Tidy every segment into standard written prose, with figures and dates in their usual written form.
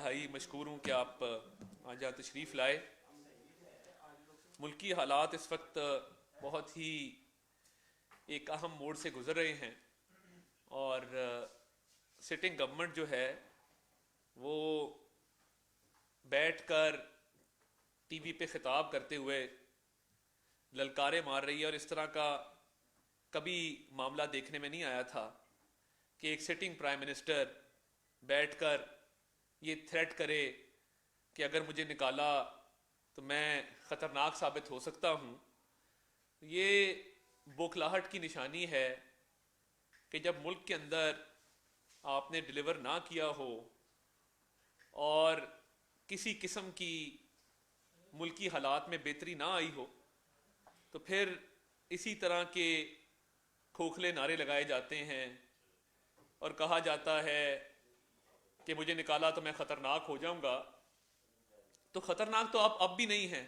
इंतहाई मशकूर हूँ कि आप आज यहाँ तशरीफ़ लाए। मुल्की हालात इस वक्त बहुत ही एक अहम मोड़ से गुजर रहे हैं और सिटिंग गवर्नमेंट जो है वो बैठकर टीवी पे खिताब करते हुए ललकारे मार रही है और इस तरह का कभी मामला देखने में नहीं आया था कि एक सिटिंग प्राइम मिनिस्टर बैठकर ये थ्रेट करे कि अगर मुझे निकाला तो मैं ख़तरनाक साबित हो सकता हूँ। ये बौखलाहट की निशानी है कि जब मुल्क के अंदर आपने डिलीवर ना किया हो और किसी किस्म की मुल्की हालात में बेहतरी ना आई हो तो फिर इसी तरह के खोखले नारे लगाए जाते हैं और कहा जाता है कि मुझे निकाला तो मैं ख़तरनाक हो जाऊंगा। तो ख़तरनाक तो आप अब भी नहीं हैं,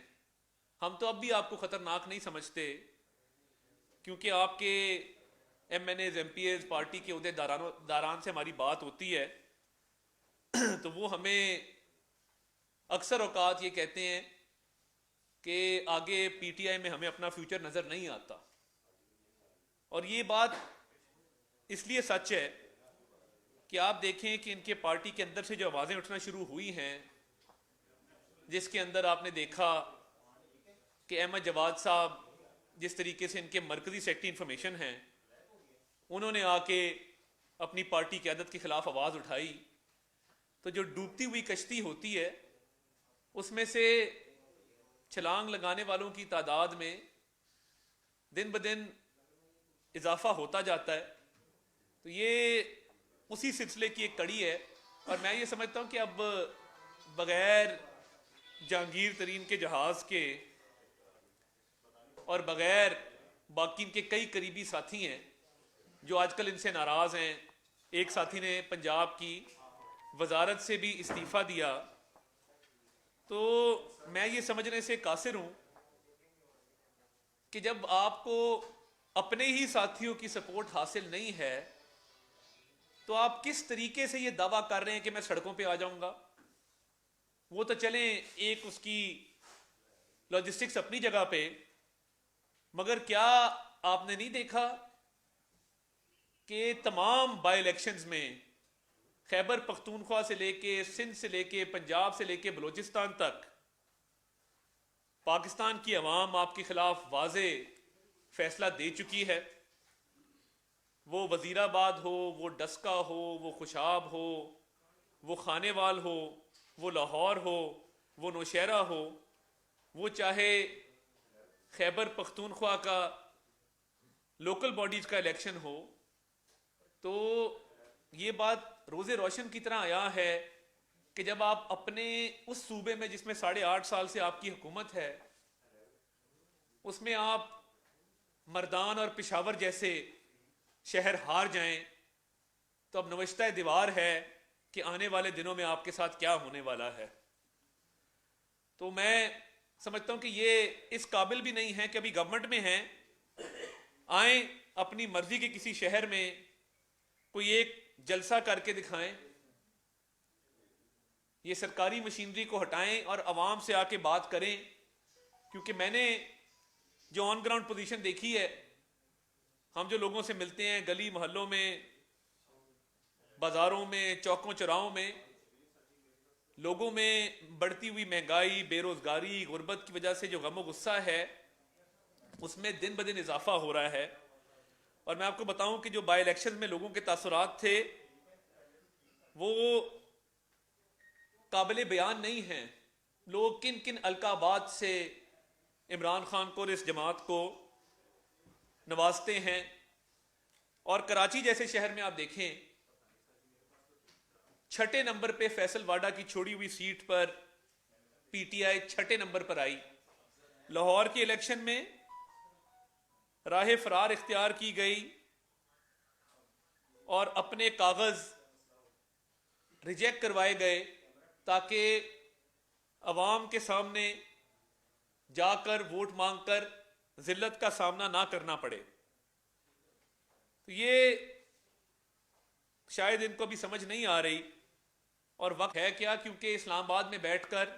हम तो अब भी आपको ख़तरनाक नहीं समझते क्योंकि आपके MNAs MPAs पार्टी के उहदेदारान से हमारी बात होती है तो वो हमें अक्सर औकात ये कहते हैं कि आगे PTI में हमें अपना फ्यूचर नज़र नहीं आता। और ये बात इसलिए सच है कि आप देखें कि इनके पार्टी के अंदर से जो आवाज़ें उठना शुरू हुई हैं, जिसके अंदर आपने देखा कि अहमद जवाद साहब जिस तरीके से इनके मरकजी सेक्रेटरी इंफॉर्मेशन हैं, उन्होंने आके अपनी पार्टी क़यादत के ख़िलाफ़ आवाज़ उठाई तो जो डूबती हुई कश्ती होती है उसमें से छलांग लगाने वालों की तादाद में दिन ब दिन इजाफा होता जाता है। तो ये उसी सिलसिले की एक कड़ी है और मैं ये समझता हूँ कि अब बग़ैर जहांगीर तरीन के जहाज़ के और बग़ैर बाकी इनके कई करीबी साथी हैं जो आजकल इनसे नाराज़ हैं। एक साथी ने पंजाब की वजारत से भी इस्तीफ़ा दिया। तो मैं ये समझने से कासिर हूँ कि जब आपको अपने ही साथियों की सपोर्ट हासिल नहीं है तो आप किस तरीके से ये दावा कर रहे हैं कि मैं सड़कों पे आ जाऊंगा। वो तो चलें एक उसकी लॉजिस्टिक्स अपनी जगह पे, मगर क्या आपने नहीं देखा कि तमाम बाई इलेक्शंस में खैबर पख्तूनख्वा से लेके सिंध से लेके पंजाब से लेके बलूचिस्तान तक पाकिस्तान की अवाम आपके खिलाफ वाजे फैसला दे चुकी है। वो वजीराबाद हो, वो डस्का हो, वो खुशाब हो, वो खानेवाल हो, वो लाहौर हो, वो नौशहरा हो, वो चाहे खैबर पख्तूनख्वा का लोकल बॉडीज का इलेक्शन हो। तो ये बात रोज़े रोशन की तरह आया है कि जब आप अपने उस सूबे में जिसमें 8.5 साल से आपकी हुकूमत है उसमें आप मर्दान और पेशावर जैसे शहर हार जाएं तो अब नविश्ता दीवार है कि आने वाले दिनों में आपके साथ क्या होने वाला है। तो मैं समझता हूं कि ये इस काबिल भी नहीं है कि अभी गवर्नमेंट में हैं, आए अपनी मर्जी के किसी शहर में कोई एक जलसा करके दिखाएं, ये सरकारी मशीनरी को हटाएं और आवाम से आके बात करें। क्योंकि मैंने जो ऑन ग्राउंड पोजीशन देखी है, हम जो लोगों से मिलते हैं गली मोहल्लों में, बाजारों में, चौकों चौराहों में, लोगों में बढ़ती हुई महंगाई, बेरोजगारी, गुर्बत की वजह से जो गम गुस्सा है उसमें दिन ब दिन इजाफा हो रहा है। और मैं आपको बताऊं कि जो बाई इलेक्शन में लोगों के तासुरात थे वो काबिल बयान नहीं हैं। लोग किन किन अलकाबात से इमरान खान को और इस जमात को नवाजते हैं। और कराची जैसे शहर में आप देखें, 6ठे नंबर पे फैसल वाडा की छोड़ी हुई सीट पर PTI 6ठे नंबर पर आई। लाहौर के इलेक्शन में राह फरार इख्तियार की गई और अपने कागज रिजेक्ट करवाए गए ताकि अवाम के सामने जाकर वोट मांगकर जिल्लत का सामना ना करना पड़े। तो ये शायद इनको भी समझ नहीं आ रही और वक्त है क्या, क्योंकि इस्लामाबाद में बैठकर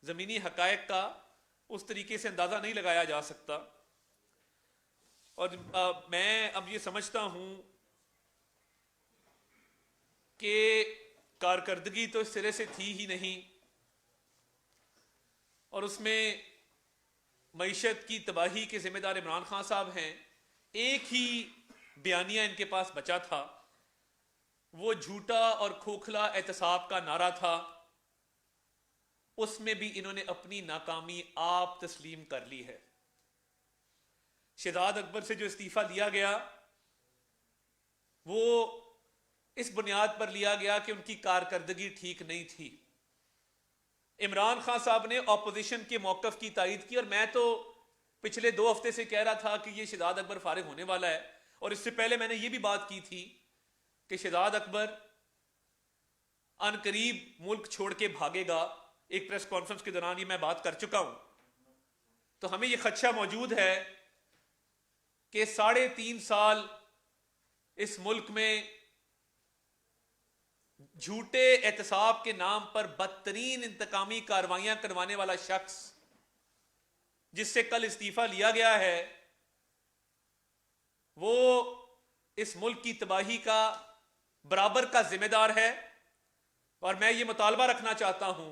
ज़मीनी हकायक का उस तरीके से अंदाज़ा नहीं लगाया जा सकता। और मैं अब ये समझता हूँ कि कारकर्दगी तो इस सिरे से थी ही नहीं, और उसमें मईशत की तबाही के जिम्मेदार इमरान खान साहब हैं। एक ही बयानिया इनके पास बचा था, वो झूठा और खोखला एहतसाब का नारा था। उसमें भी इन्होंने अपनी नाकामी आप तस्लीम कर ली है। शहजाद अकबर से जो इस्तीफा लिया गया वो इस बुनियाद पर लिया गया कि उनकी कारकर्दगी ठीक नहीं थी। इमरान खान साहब ने ऑपोजिशन के मौकफ की तायद की, और मैं तो पिछले 2 हफ्ते से कह रहा था कि ये शहजाद अकबर फारिग होने वाला है। और इससे पहले मैंने ये भी बात की थी कि शहजाद अकबर अनकरीब मुल्क छोड़ के भागेगा। एक प्रेस कॉन्फ्रेंस के दौरान ये मैं बात कर चुका हूं। तो हमें यह खदशा मौजूद है कि 3.5 साल इस मुल्क में झूठे एहतसाब के नाम पर बदतरीन इंतकामी कार्रवाइयां करवाने वाला शख्स जिससे कल इस्तीफा लिया गया है, वो इस मुल्क की तबाही का बराबर का जिम्मेदार है। और मैं ये मुतालबा रखना चाहता हूं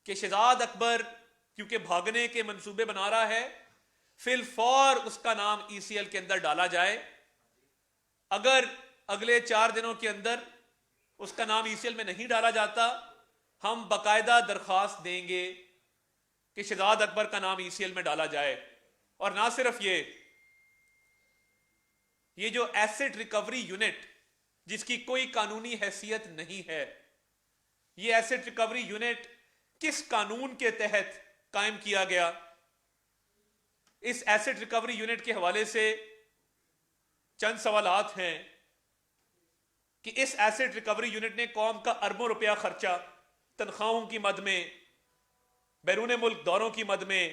कि शहजाद अकबर क्योंकि भागने के मंसूबे बना रहा है, फिलफौर उसका नाम ECL के अंदर डाला जाए। अगर अगले 4 दिनों के अंदर उसका नाम ECL में नहीं डाला जाता, हम बाकायदा दरखास्त देंगे कि शहजाद अकबर का नाम ECL में डाला जाए। और ना सिर्फ ये जो एसेट रिकवरी यूनिट जिसकी कोई कानूनी हैसियत नहीं है, ये एसेट रिकवरी यूनिट किस कानून के तहत कायम किया गया? इस एसेट रिकवरी यूनिट के हवाले से चंद सवालात हैं कि इस एसेट रिकवरी यूनिट ने कौम का अरबों रुपया खर्चा तनख्वाहों की मद में, बैरून मुल्क दौरों की मद में,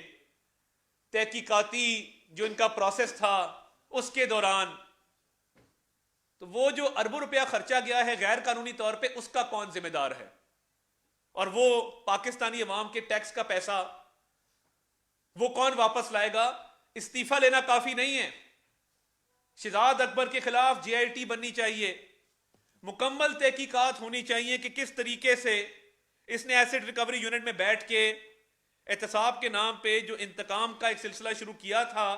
तहकीकाती जो इनका प्रोसेस था उसके दौरान, तो वो जो अरबों रुपया खर्चा गया है गैर कानूनी तौर पे, उसका कौन जिम्मेदार है? और वो पाकिस्तानी अवाम के टैक्स का पैसा वो कौन वापस लाएगा? इस्तीफा लेना काफी नहीं है। शहजाद अकबर के खिलाफ JIT बननी चाहिए, मुकम्मल तहकीकात होनी चाहिए कि किस तरीके से इसने एसेट रिकवरी यूनिट में बैठ के एहतसाब के नाम पे जो इंतकाम का एक सिलसिला शुरू किया था,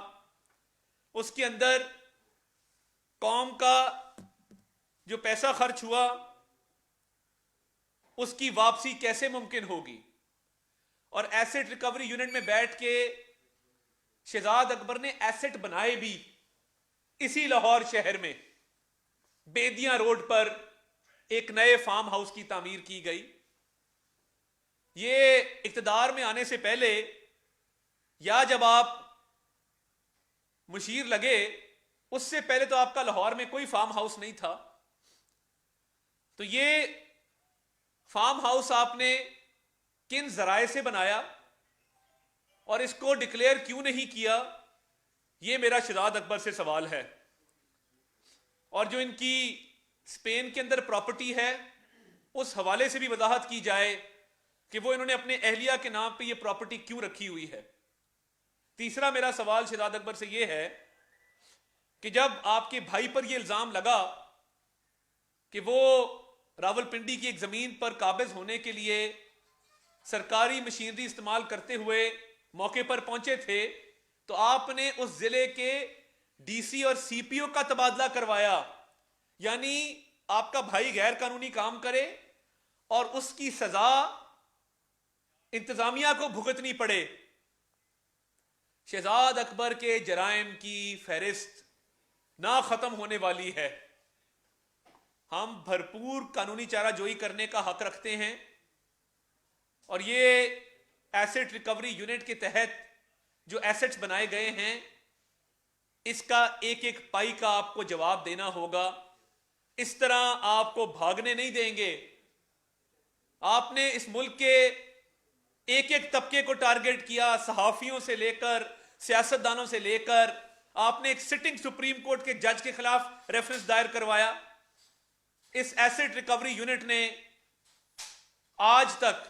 उसके अंदर कौम का जो पैसा खर्च हुआ उसकी वापसी कैसे मुमकिन होगी? और एसेट रिकवरी यूनिट में बैठ के शहजाद अकबर ने एसेट बनाए भी इसी लाहौर शहर में, बेदिया रोड पर एक नए फार्म हाउस की तामीर की गई। ये इक्तदार में आने से पहले या जब आप मुशीर लगे उससे पहले तो आपका लाहौर में कोई फार्म हाउस नहीं था। तो ये फार्म हाउस आपने किन जराए से बनाया और इसको डिक्लेयर क्यों नहीं किया? ये मेरा शहजाद अकबर से सवाल है। और जो इनकी स्पेन के अंदर प्रॉपर्टी है उस हवाले से भी वजाहत की जाए कि वो इन्होंने अपने अहलिया के नाम पे ये प्रॉपर्टी क्यों रखी हुई है। तीसरा मेरा सवाल शहजाद अकबर से ये है कि जब आपके भाई पर ये इल्जाम लगा कि वो रावलपिंडी की एक जमीन पर काबिज होने के लिए सरकारी मशीनरी इस्तेमाल करते हुए मौके पर पहुंचे थे, तो आपने उस जिले के DC और CPO का तबादला करवाया। यानी आपका भाई गैर कानूनी काम करे और उसकी सजा इंतजामिया को भुगतनी पड़े। शहजाद अकबर के जराइम की फहरिस्त ना खत्म होने वाली है। हम भरपूर कानूनी चाराजोई करने का हक रखते हैं और ये एसेट रिकवरी यूनिट के तहत जो एसेट्स बनाए गए हैं इसका एक एक पाई का आपको जवाब देना होगा। इस तरह आपको भागने नहीं देंगे। आपने इस मुल्क के एक एक तबके को टारगेट किया, सहाफियों से लेकर सियासतदानों से लेकर। आपने एक सिटिंग सुप्रीम कोर्ट के जज के खिलाफ रेफरेंस दायर करवाया। इस एसेट रिकवरी यूनिट ने आज तक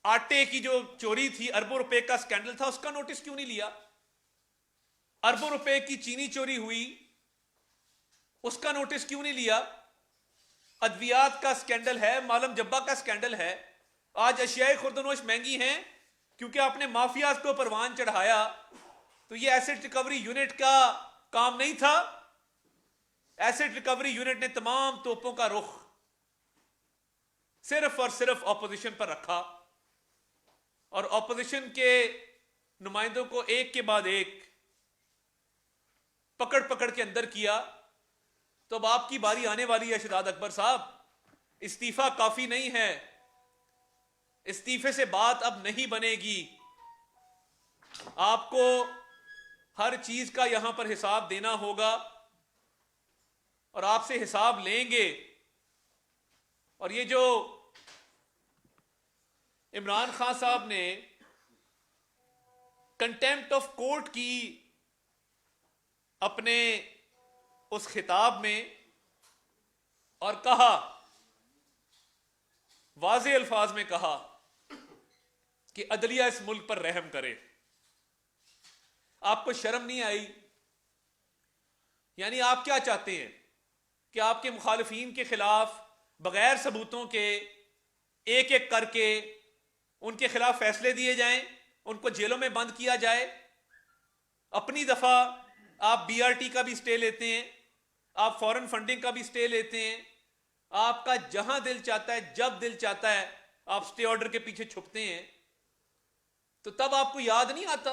आटे की जो चोरी थी, अरबों रुपए का स्कैंडल था, उसका नोटिस क्यों नहीं लिया? अरबों रुपए की चीनी चोरी हुई, उसका नोटिस क्यों नहीं लिया? अद्वियात का स्कैंडल है, मालम जब्बा का स्कैंडल है। आज अशियाए खुर्दनोश महंगी हैं क्योंकि आपने माफियाज को परवान चढ़ाया। तो ये एसेट रिकवरी यूनिट का काम नहीं था। एसेट रिकवरी यूनिट ने तमाम तोपों का रुख सिर्फ और सिर्फ ऑपोजिशन पर रखा और ऑपोजिशन के नुमाइंदों को एक के बाद एक पकड़ पकड़ के अंदर किया। तो अब आपकी बारी आने वाली है शहजाद अकबर साहब। इस्तीफा काफी नहीं है, इस्तीफे से बात अब नहीं बनेगी। आपको हर चीज का यहां पर हिसाब देना होगा और आपसे हिसाब लेंगे। और ये जो इमरान खान साहब ने कंटेम्प्ट ऑफ कोर्ट की अपने उस खिताब में और कहा, वाज़े अल्फाज में कहा कि अदलिया इस मुल्क पर रहम करे। आपको शर्म नहीं आई? यानी आप क्या चाहते हैं कि आपके मुखालिफिन के खिलाफ बगैर सबूतों के एक एक करके उनके खिलाफ फैसले दिए जाएं, उनको जेलों में बंद किया जाए? अपनी दफा आप बीआरटी का भी स्टे लेते हैं, आप फॉरेन फंडिंग का भी स्टे लेते हैं। आपका जहां दिल चाहता है, जब दिल चाहता है, आप स्टे ऑर्डर के पीछे छुपते हैं। तो तब आपको याद नहीं आता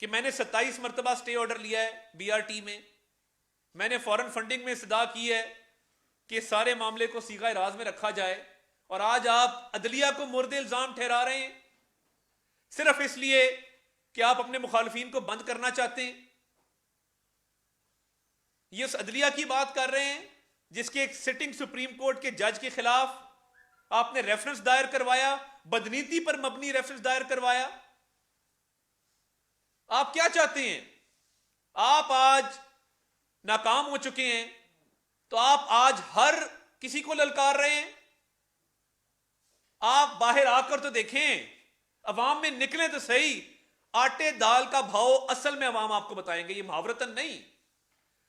कि मैंने 27 मरतबा स्टे ऑर्डर लिया है बीआरटी में, मैंने फॉरेन फंडिंग में सदा की है कि सारे मामले को सीगा राज में रखा जाए, और आज आप अदलिया को मुर्द इल्जाम ठहरा रहे हैं सिर्फ इसलिए कि आप अपने मुखालिफिन को बंद करना चाहते हैं। ये उस अदलिया की बात कर रहे हैं जिसके एक सिटिंग सुप्रीम कोर्ट के जज के खिलाफ आपने रेफरेंस दायर करवाया, बदनीति पर मबनी रेफरेंस दायर करवाया। आप क्या चाहते हैं? आप आज नाकाम हो चुके हैं, तो आप आज हर किसी को ललकार रहे हैं। आप बाहर आकर तो देखें, अवाम में निकले तो सही। आटे दाल का भाव असल में अवाम आपको बताएंगे, ये मुहावरतन नहीं।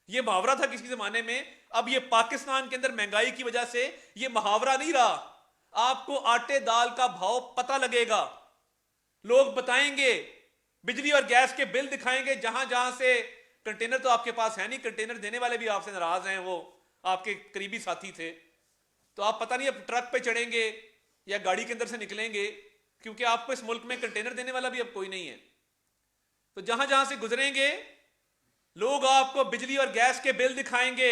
ये मुहावरा था किसी जमाने में, अब ये पाकिस्तान के अंदर महंगाई की वजह से ये मुहावरा नहीं रहा। आपको आटे दाल का भाव पता लगेगा, लोग बताएंगे, बिजली और गैस के बिल दिखाएंगे। जहां जहां से कंटेनर तो आपके पास है नहीं, कंटेनर देने वाले भी आपसे नाराज हैं, वो आपके करीबी साथी थे। तो आप पता नहीं अब ट्रक पे चढ़ेंगे या गाड़ी के अंदर से निकलेंगे, क्योंकि आपको इस मुल्क में कंटेनर देने वाला भी अब कोई नहीं है। तो जहां जहां से गुजरेंगे लोग आपको बिजली और गैस के बिल दिखाएंगे।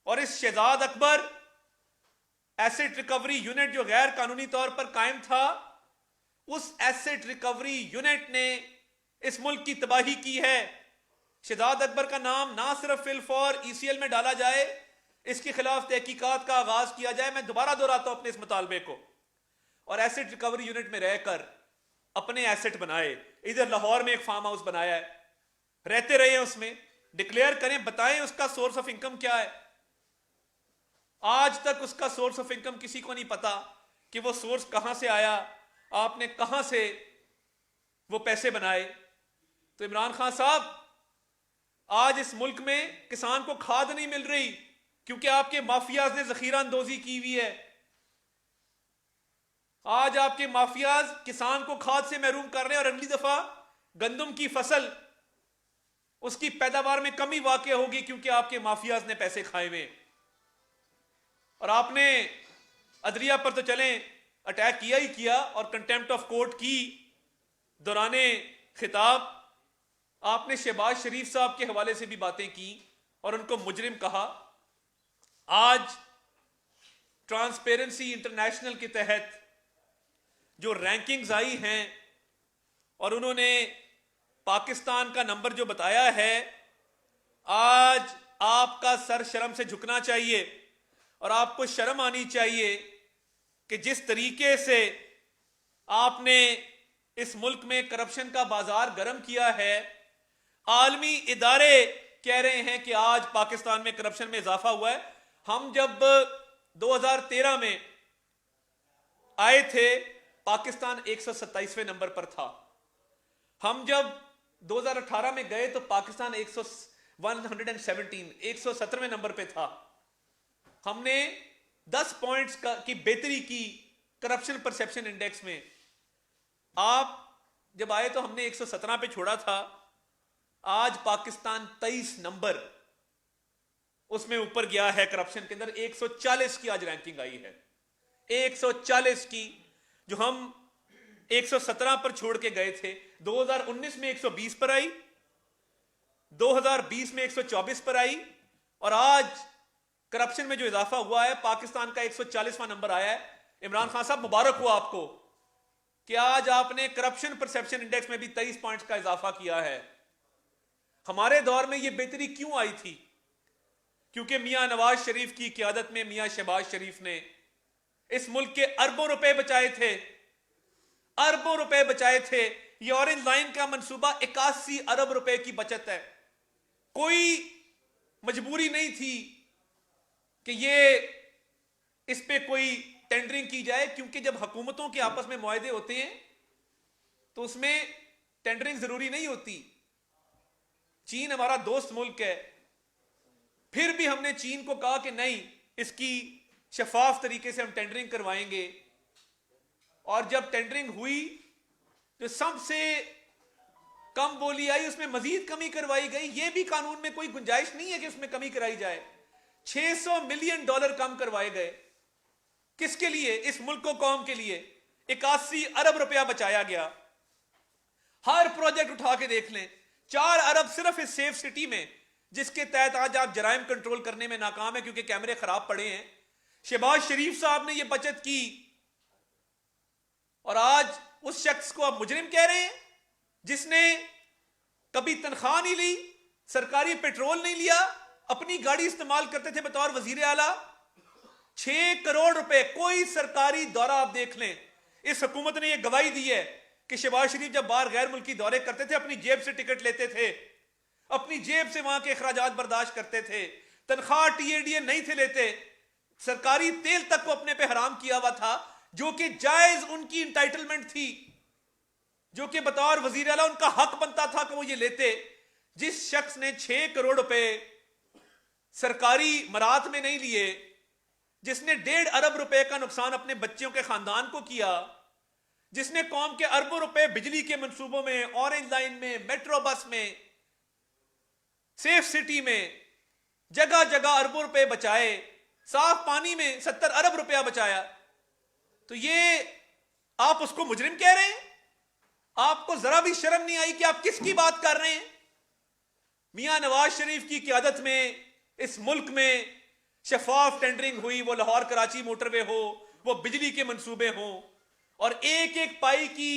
और इस Shahzad Akbar asset recovery unit जो गैर कानूनी तौर पर कायम था, उस एसेट रिकवरी यूनिट ने इस मुल्क की तबाही की है। शहजाद अकबर का नाम ना सिर्फ फिल फॉर ईसीएल में डाला जाए, इसके खिलाफ तहकीकात का आगाज किया जाए। मैं दोबारा दोहराता हूं अपने इस मुतालबे को। और एसेट रिकवरी यूनिट में रहकर अपने एसेट बनाए। इधर लाहौर में एक फार्म हाउस बनाया है, रहते रहे उसमें, डिक्लेयर करें, बताएं उसका सोर्स ऑफ इनकम क्या है। आज तक उसका सोर्स ऑफ इनकम किसी को नहीं पता कि वो सोर्स कहां से आया, आपने कहां से वो पैसे बनाए। तो इमरान खान साहब, आज इस मुल्क में किसान को खाद नहीं मिल रही क्योंकि आपके माफियाज ने जखीरा अंदोजी की हुई है। आज आपके माफियाज किसान को खाद से महरूम कर रहे हैं, और अगली दफा गंदम की फसल, उसकी पैदावार में कमी वाक़ होगी क्योंकि आपके माफियाज ने पैसे खाए हुए। और आपने अदलिया पर तो चलें अटैक किया ही किया, और कंटेम्प्ट ऑफ कोर्ट की दौराने खिताब आपने शहबाज शरीफ साहब के हवाले से भी बातें की और उनको मुजरिम कहा। आज ट्रांसपेरेंसी इंटरनेशनल के तहत जो रैंकिंग्स आई हैं और उन्होंने पाकिस्तान का नंबर जो बताया है, आज आपका सर शर्म से झुकना चाहिए और आपको शर्म आनी चाहिए कि जिस तरीके से आपने इस मुल्क में करप्शन का बाजार गर्म किया है। आलमी इदारे कह रहे हैं कि आज पाकिस्तान में करप्शन में इजाफा हुआ है। हम जब 2013 में आए थे, पाकिस्तान 127वें नंबर पर था। हम जब 2018 में गए तो पाकिस्तान 117वें नंबर पे था। हमने 10 पॉइंट्स की बेहतरी की करप्शन परसेप्शन इंडेक्स में। आप जब आए तो हमने 117 पे छोड़ा था, आज पाकिस्तान 23 नंबर उसमें ऊपर गया है करप्शन के अंदर। 140 की आज रैंकिंग आई है, 140 की, जो हम 117 पर छोड़ के गए थे। 2019 में 120 पर आई, 2020 में 124 पर आई, और आज करप्शन में जो इजाफा हुआ है, पाकिस्तान का 140वां नंबर आया है। इमरान खान साहब, मुबारक हो आपको कि आज आपने करप्शन परसेप्शन इंडेक्स में भी 23 पॉइंट्स का इजाफा किया है। हमारे दौर में यह बेहतरी क्यों आई थी? क्योंकि मियां नवाज शरीफ की क़यादत में मियां शहबाज शरीफ ने इस मुल्क के अरबों रुपए बचाए थे, अरबों रुपए बचाए थे। ये ऑरेंज लाइन का मंसूबा 81 अरब रुपए की बचत है। कोई मजबूरी नहीं थी कि ये इस पे कोई टेंडरिंग की जाए, क्योंकि जब हुकूमतों के आपस में मुआहदे होते हैं तो उसमें टेंडरिंग जरूरी नहीं होती। चीन हमारा दोस्त मुल्क है, फिर भी हमने चीन को कहा कि नहीं, इसकी शफाफ तरीके से हम टेंडरिंग करवाएंगे। और जब टेंडरिंग हुई, जो सबसे कम बोली आई उसमें मजीद कमी करवाई गई। यह भी कानून में कोई गुंजाइश नहीं है कि उसमें कमी कराई जाए। $600 मिलियन कम करवाए गए। किसके लिए? इस मुल्क को, कौम के लिए। 81 अरब रुपया बचाया गया। हर प्रोजेक्ट उठा के देख लें, 4 अरब सिर्फ इस सेफ सिटी में, जिसके तहत आज आप जराइम कंट्रोल करने में नाकाम है क्योंकि कैमरे खराब पड़े हैं। शहबाज शरीफ साहब ने यह बचत की, और आज उस शख्स को आप मुजरिम कह रहे हैं जिसने कभी तनख्वाह नहीं ली, सरकारी पेट्रोल नहीं लिया, अपनी गाड़ी इस्तेमाल करते थे बतौर वजीर आला। 6 करोड़ रुपए, कोई सरकारी दौरा आप देख लें, इस हुकूमत ने यह गवाही दी है कि शहबाज शरीफ जब बाहर गैर मुल्की दौरे करते थे, अपनी जेब से टिकट लेते थे, अपनी जेब से वहां के अखराजात बर्दाश्त करते थे, तनख्वाह टीएडीए नहीं थे लेते, सरकारी तेल तक को अपने पे हराम किया हुआ था, जो कि जायज उनकी इंटाइटलमेंट थी, जो कि बतौर वजीर आला उनका हक बनता था कि वो ये लेते। जिस शख्स ने 6 करोड़ रुपए सरकारी मरात में नहीं लिए, जिसने 1.5 अरब रुपए का नुकसान अपने बच्चों के खानदान को किया, जिसने कौम के अरबों रुपए बिजली के मंसूबों में, ऑरेंज लाइन में, मेट्रो बस में, सेफ सिटी में, जगह जगह अरबों रुपए बचाए, साफ पानी में 70 अरब रुपया बचाया, तो ये आप उसको मुजरिम कह रहे हैं? आपको जरा भी शर्म नहीं आई कि आप किसकी बात कर रहे हैं? मियां नवाज शरीफ की क़यादत में इस मुल्क में शफाफ टेंडरिंग हुई, वो लाहौर कराची मोटरवे हो, वो बिजली के मंसूबे हों, और एक एक पाई की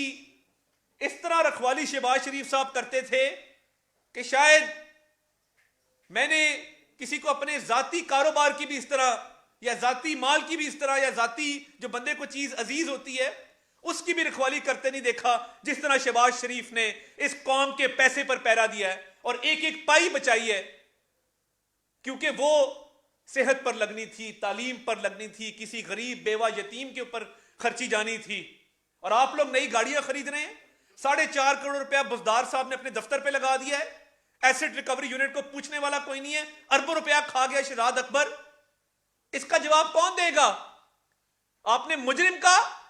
इस तरह रखवाली शहबाज शरीफ साहब करते थे कि शायद मैंने किसी को अपने जाती कारोबार की भी इस तरह, या जाती माल की भी इस तरह, या जाती जो बंदे को चीज अजीज होती है उसकी भी रखवाली करते नहीं देखा, जिस तरह शहबाज शरीफ ने इस कौम के पैसे पर पैरा दिया है और एक एक पाई बचाई है, क्योंकि वो सेहत पर लगनी थी, तालीम पर लगनी थी, किसी गरीब बेवा यतीम के ऊपर खर्ची जानी थी। और आप लोग नई गाड़ियां खरीद रहे हैं, 4.5 करोड़ रुपया बुजदार साहब ने अपने दफ्तर पे लगा दिया है, एसेट रिकवरी यूनिट को पूछने वाला कोई नहीं है, अरबों रुपया खा गया शहजाद अकबर। इसका जवाब कौन देगा? आपने मुजरिम का,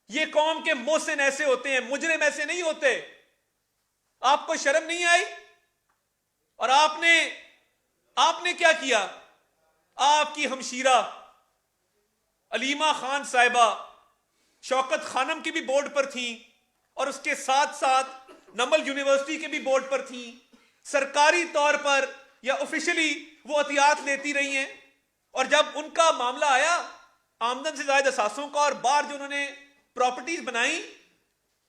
ये कौम के मोहसिन ऐसे होते हैं, मुजरिम ऐसे नहीं होते। आपको शर्म नहीं आई? और आपने क्या किया? आपकी हमशीरा अलीमा खान साहिबा शौकत खानम की भी बोर्ड पर थी, और उसके साथ साथ नमल यूनिवर्सिटी के भी बोर्ड पर थी। सरकारी तौर पर या ऑफिशियली वो एहतियात लेती रही हैं, और जब उनका मामला आया आमदन से ज्यादा असासों का, और बाहर जो उन्होंने प्रॉपर्टीज बनाई,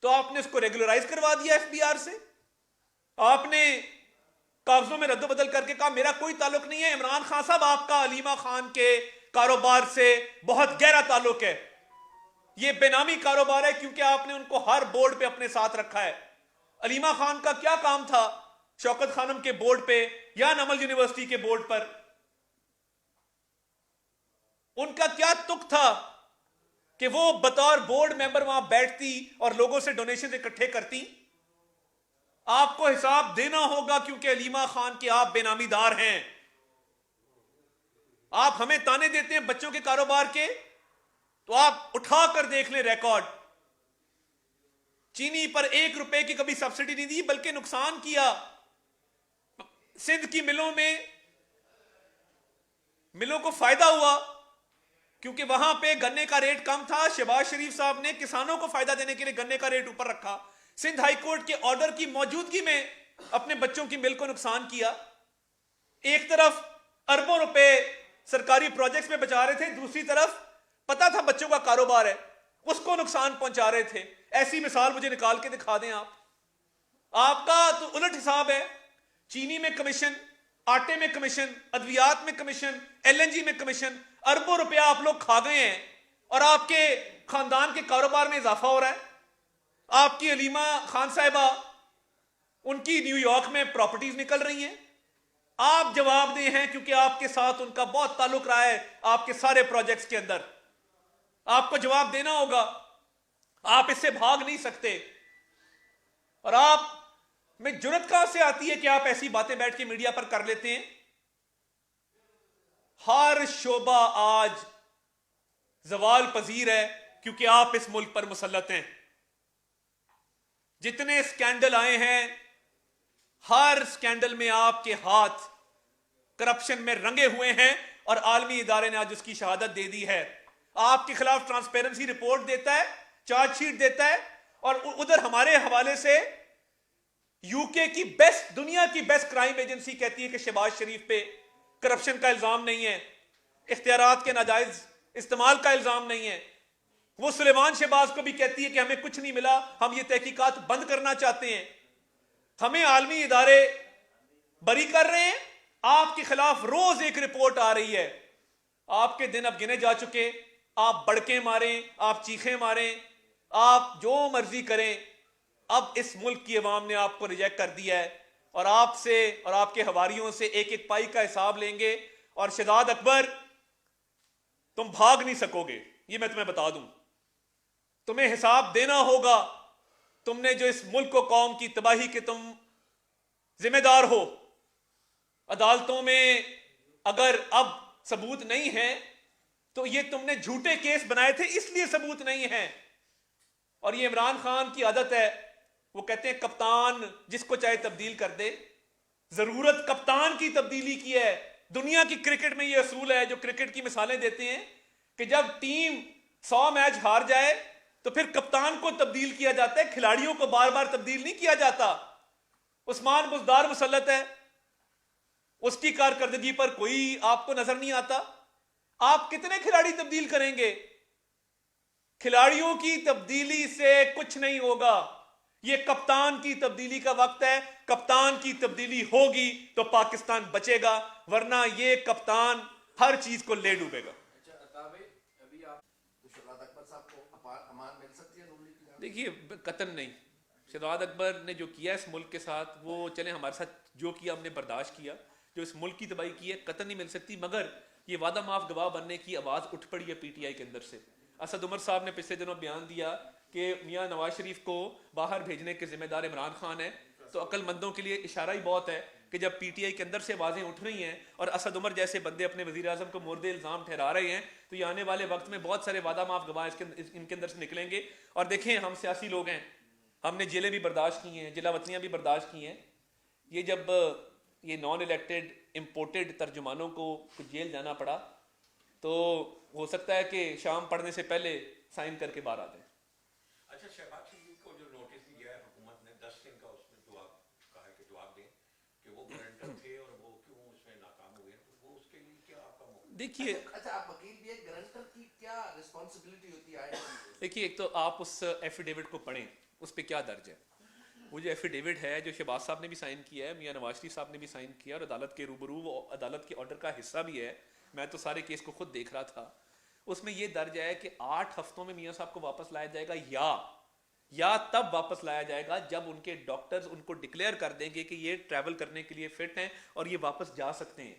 तो आपने उसको रेगुलराइज करवा दिया एफबीआर से। आपने कागजों में रद्दबदल करके कहा मेरा कोई ताल्लुक नहीं है। इमरान खान साहब, आपका अलीमा खान के कारोबार से बहुत गहरा ताल्लुक है, यह बेनामी कारोबार है, क्योंकि आपने उनको हर बोर्ड पे अपने साथ रखा है। अलीमा खान का क्या काम था शौकत खानम के बोर्ड पे या नमल यूनिवर्सिटी के बोर्ड पर? उनका क्या तुक था कि वो बतौर बोर्ड मेंबर वहां बैठती और लोगों से डोनेशन इकट्ठे करती? आपको हिसाब देना होगा, क्योंकि अलीमा खान के आप बेनामीदार हैं। आप हमें ताने देते हैं बच्चों के कारोबार के, तो आप उठा कर देख लें रिकॉर्ड। चीनी पर 1 रुपए की कभी सब्सिडी नहीं दी, बल्कि नुकसान किया। सिंध की मिलों को फायदा हुआ, क्योंकि वहां पे गन्ने का रेट कम था। शहबाज शरीफ साहब ने किसानों को फायदा देने के लिए गन्ने का रेट ऊपर रखा। सिंध हाईकोर्ट के ऑर्डर की मौजूदगी में अपने बच्चों की मिल को नुकसान किया। एक तरफ अरबों रुपए सरकारी प्रोजेक्ट्स में बचा रहे थे, दूसरी तरफ पता था बच्चों का कारोबार है, उसको नुकसान पहुंचा रहे थे। ऐसी मिसाल मुझे निकाल के दिखा दें आप। आपका तो उलट हिसाब है। चीनी में कमीशन, आटे में कमीशन, अद्वियात में कमीशन, एलएनजी में कमीशन, अरबों रुपया आप लोग खा गए हैं, और आपके खानदान के कारोबार में इजाफा हो रहा है। आपकी अलीमा खान साहिबा, उनकी न्यूयॉर्क में प्रॉपर्टीज निकल रही हैं। आप जवाबदेह हैं, क्योंकि आपके साथ उनका बहुत ताल्लुक रहा है आपके सारे प्रोजेक्ट्स के अंदर। आपको जवाब देना होगा, आप इससे भाग नहीं सकते। और आप में जुर्रत कहां से आती है कि आप ऐसी बातें बैठ के मीडिया पर कर लेते हैं? हर शोबा आज जवाल पजीर है, क्योंकि आप इस मुल्क पर मुसल्लत हैं। जितने स्कैंडल आए हैं, हर स्कैंडल में आपके हाथ करप्शन में रंगे हुए हैं, और आलमी इदारे ने आज उसकी शहादत दे दी है। आपके खिलाफ ट्रांसपेरेंसी रिपोर्ट देता है, चार्जशीट देता है, और उधर हमारे हवाले से यूके की दुनिया की बेस्ट क्राइम एजेंसी कहती है कि शहबाज शरीफ पे करप्शन का इल्जाम नहीं है, इख्तियारात के नाजायज इस्तेमाल का इल्जाम नहीं है। वो सुलेमान शहबाज को भी कहती है कि हमें कुछ नहीं मिला, हम ये तहकीकात बंद करना चाहते हैं। हमें आलमी इदारे बरी कर रहे हैं, आपके खिलाफ रोज एक रिपोर्ट आ रही है। आपके दिन अब गिने जा चुके। आप बड़के मारें, आप चीखें मारें, आप जो मर्जी करें, अब इस मुल्क की अवाम ने आपको रिजेक्ट कर दिया है, और आपसे और आपके हवारियों से एक एक पाई का हिसाब लेंगे। और शहजाद अकबर, तुम भाग नहीं सकोगे, ये मैं तुम्हें बता दूं। तुम्हें हिसाब देना होगा। तुमने जो इस मुल्क को, कौम की तबाही के तुम जिम्मेदार हो। अदालतों में अगर अब सबूत नहीं है, तो ये तुमने झूठे केस बनाए थे, इसलिए सबूत नहीं है। और ये इमरान खान की आदत है, वो कहते हैं कप्तान जिसको चाहे तब्दील कर दे। जरूरत कप्तान की तब्दीली की है। दुनिया की क्रिकेट में ये असूल है, जो क्रिकेट की मिसालें देते हैं, कि जब टीम 100 मैच हार जाए तो फिर कप्तान को तब्दील किया जाता है, खिलाड़ियों को बार बार तब्दील नहीं किया जाता। उस्मान बुज़दार मुसल्लत है, उसकी कारकर्दगी पर कोई आपको नजर नहीं आता। आप कितने खिलाड़ी तब्दील करेंगे? खिलाड़ियों की तब्दीली से कुछ नहीं होगा। यह कप्तान की तब्दीली का वक्त है। कप्तान की तब्दीली होगी तो पाकिस्तान बचेगा, वरना यह कप्तान हर चीज को ले डूबेगा। देखिए, कतन नहीं। शहजाद अकबर ने जो किया इस मुल्क के साथ, वो चले हमारे साथ जो किया हमने बर्दाश्त किया। जो इस मुल्क की तबाही की है, कतन नहीं मिल सकती। मगर ये वादा माफ गवाह बनने की आवाज उठ पड़ी है पीटीआई के अंदर से। असद उमर साहब ने पिछले दिनों बयान दिया कि मियां नवाज शरीफ को बाहर भेजने के जिम्मेदार इमरान खान है। तो अक्लमंदों के लिए इशारा ही बहुत है कि जब पीटीआई के अंदर से आवाजें उठ रही हैं और असद उमर जैसे बंदे अपने वजीर आजम को मुर्दे इल्जाम ठहरा रहे हैं, तो ये आने वाले वक्त में बहुत सारे वादा माफ गवाह इनके अंदर से निकलेंगे। और देखें, हम सियासी लोग हैं, हमने जेलें भी बर्दाश्त की हैं, जिला वतनियाँ भी बर्दाश्त की हैं। ये जब ये नॉन इलेक्टेड इम्पोर्टेड तर्जुमानों को जेल जाना पड़ा, तो हो सकता है कि शाम पढ़ने से पहले साइन करके बाहर आ जाए। अच्छा, शहबाज शरीफ को जो नोटिस दिया है हुकूमत ने 10 दिन का, उसमें जवाब कहा है कि जवाब दें कि वो गारंटर थे और वो क्यों उसमें नाकाम हुए, तो वो उसके लिए क्या आपका मौक़िफ़? देखिए, अच्छा, आप वकील भी एक गारंटर की क्या रिस्पांसिबिलिटी होती है? देखिए, एक तो आप उस एफिडेविट को पढ़ें, उस पर क्या दर्ज है। वो जो एफिडेविट है, जो शहबाज साहब ने भी साइन किया है, मियां नवाज शरीफ साहब ने भी साइन किया, और अदालत के रूबरू वो अदालत के ऑर्डर का हिस्सा भी है। मैं तो सारे केस को खुद देख रहा था। उसमें ये दर्ज है कि 8 हफ्तों में मियां साहब को वापस लाया जाएगा, या तब वापस लाया जाएगा जब उनके डॉक्टर्स उनको डिक्लेयर कर देंगे कि ये ट्रैवल करने के लिए फिट हैं और ये वापस जा सकते हैं।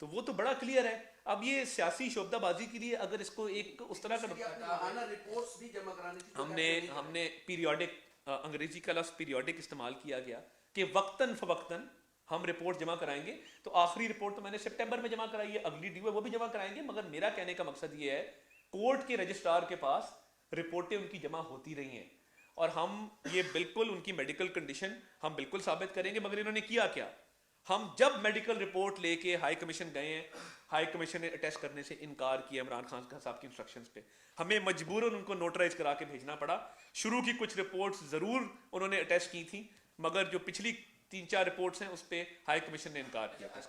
तो वो तो बड़ा क्लियर है। अब ये सियासी शोबदाबाजी के लिए अगर इसको एक उस तरह का रिपोर्ट्स भी जमा करानी थी, तो हमने पीरियोडिक, अंग्रेजी का लफ्ज पीरियोडिक इस्तेमाल किया गया कि वक्तन फवक्तन हम रिपोर्ट जमा कराएंगे। तो आखिरी रिपोर्ट तो मैंने सितंबर में जमा कराई है, अगली ड्यू है वो भी जमा कराएंगे। मगर मेरा कहने का मकसद ये है, कोर्ट के रजिस्ट्रार के पास रिपोर्टें उनकी जमा होती रही हैं और हम ये बिल्कुल उनकी मेडिकल कंडीशन हम बिल्कुल साबित करेंगे। मगर इन्होंने किया क्या, हम जब मेडिकल रिपोर्ट लेके हाई कमीशन गए हैं, हाई कमीशन ने अटेस्ट करने से इनकार किया इमरान खान साहब की इंस्ट्रक्शंस पे। हमें मजबूरन उनको नोटराइज करा के भेजना पड़ा। शुरू की कुछ रिपोर्ट्स जरूर उन्होंने अटेस्ट की थी, मगर जो पिछली 3-4 रिपोर्ट्स हैं उस पे हाई कमीशन ने इनकार किया था।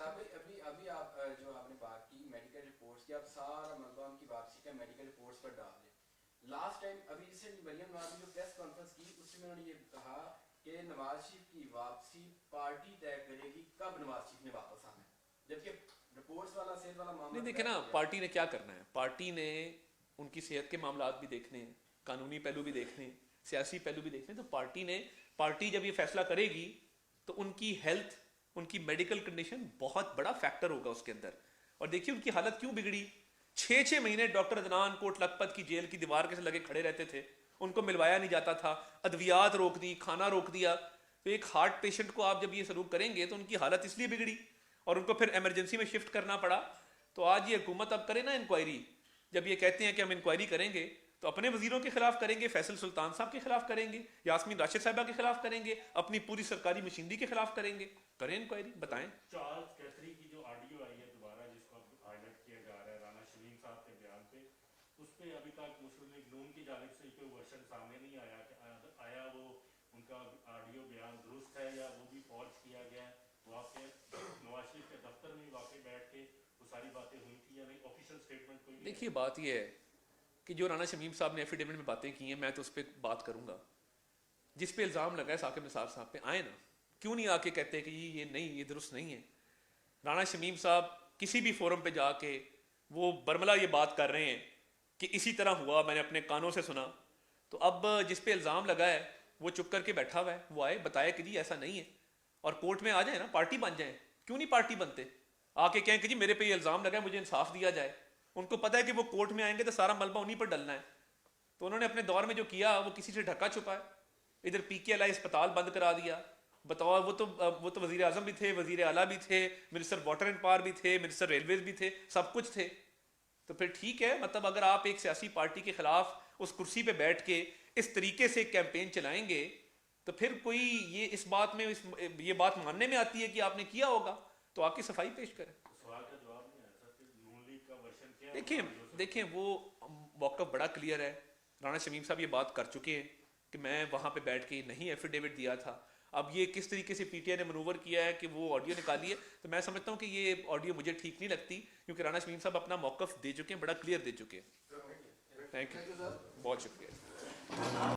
अभी आप जो आपने बात की मेडिकल रिपोर्ट्स की, आप सारा मलबा उनकी वापसी का मेडिकल रिपोर्ट्स पर डाल दें। लास्ट टाइम अभी जैसे मरियम नवाज ने जो प्रेस कॉन्फ्रेंस की उसमें उन्होंने ये कहा कि नवाज शरीफ की वापसी पार्टी तय करेगी कब नवाज शरीफ ने वापस आना है, जबकि रिपोर्ट्स वाला सेहत वाला मामला नहीं देखे ना, पार्टी ने क्या करना है, पार्टी ने उनकी सेहत के मामलात भी देखने हैं, कानूनी पहलू भी देखने हैं, सियासी पहलू भी देखने हैं। तो पार्टी जब ये फैसला करेगी तो उनकी हेल्थ, उनकी मेडिकल कंडीशन बहुत बड़ा फैक्टर होगा उसके अंदर। और देखिए उनकी हालत क्यों बिगड़ी। 6-6 महीने डॉक्टर अदनान कोट लखपत की जेल की दीवार के से लगे खड़े रहते थे, उनको मिलवाया नहीं जाता था, अद्वियात रोक दी, खाना रोक दिया। तो एक हार्ट पेशेंट को आप जब ये सलूक करेंगे तो उनकी हालत इसलिए बिगड़ी और उनको फिर इमरजेंसी में शिफ्ट करना पड़ा। तो आज ये हुकूमत अब करे ना इंक्वायरी, जब ये कहते हैं कि हम इंक्वायरी करेंगे तो अपने वजीरों के खिलाफ करेंगे, फैसल सुल्तान साहब के खिलाफ करेंगे, यास्मीन राशिद साहिबा के खिलाफ करेंगे, अपनी पूरी सरकारी मशीनरी के खिलाफ करेंगे। करें इंक्वायरी, बताएं। चार्ल्स कैथरी की जो ऑडियो आई है दोबारा, जिसको अब हाईलाइट किया जा रहा है राना शमीम साहब के बयान पे, उस पे अभी तक मुस्लिम लीग नून की जानिब से कोई वर्शन सामने नहीं आया कि आया वो उनका ऑडियो बयान दुरुस्त है या वो भी फॉर्ज किया गया है। वो आपके नवाज शरीफ के दफ्तर में वाकई बैठ के वो सारी बातें हुई थी या नहीं, ऑफिशियल स्टेटमेंट कोई नहीं। देखिए बात ये है कि जो राना शमीम साहब ने एफिडेविट में बातें की हैं, मैं तो उस पर बात करूंगा। जिस पे इल्ज़ाम लगा है साकिब निसार साहब पे, आए ना, क्यों नहीं आके कहते कि ये नहीं, ये दुरुस्त नहीं है। राना शमीम साहब किसी भी फोरम पे जाके वो बरमला ये बात कर रहे हैं कि इसी तरह हुआ, मैंने अपने कानों से सुना। तो अब जिस पे इल्ज़ाम लगा है वो चुप करके बैठा हुआ है, वो आए बताए कि जी ऐसा नहीं है और कोर्ट में आ जाए ना, पार्टी बन जाए। क्यों नहीं पार्टी बनते, आके कहें कि जी मेरे पे ये इल्ज़ाम लगा है, मुझे इंसाफ दिया जाए। उनको पता है कि वो कोर्ट में आएंगे तो सारा मलबा उन्हीं पर डलना है। तो उन्होंने अपने दौर में जो किया वो किसी से ढका छुपा है। इधर PKLI अस्पताल बंद करा दिया, बताओ। वो तो वजीर आजम भी थे, वजीर आला भी थे, मिनिस्टर वाटर एंड पावर भी थे, मिनिस्टर रेलवेज भी थे, सब कुछ थे। तो फिर ठीक है, मतलब अगर आप एक सियासी पार्टी के खिलाफ उस कुर्सी पे बैठ के इस तरीके से कैंपेन चलाएंगे तो फिर कोई ये इस बात में ये बात मानने में आती है कि आपने किया होगा, तो आपकी सफाई पेश करें। सवाल का जवाब नहीं आया सर कि नून लीग का वर्शन क्या है। देखिए वो मौक़िफ़ बड़ा क्लियर है। राना शमीम साहब ये बात कर चुके हैं कि मैं वहाँ पे बैठ के नहीं एफिडेविट दिया था। अब ये किस तरीके से PTI ने मनूवर किया है कि वो ऑडियो निकाली है, तो मैं समझता हूँ कि ये ऑडियो मुझे ठीक नहीं लगती, क्योंकि राना शमीम साहब अपना मौक़िफ़ दे चुके हैं, बड़ा क्लियर दे चुके हैं। थैंक यू, बहुत शुक्रिया।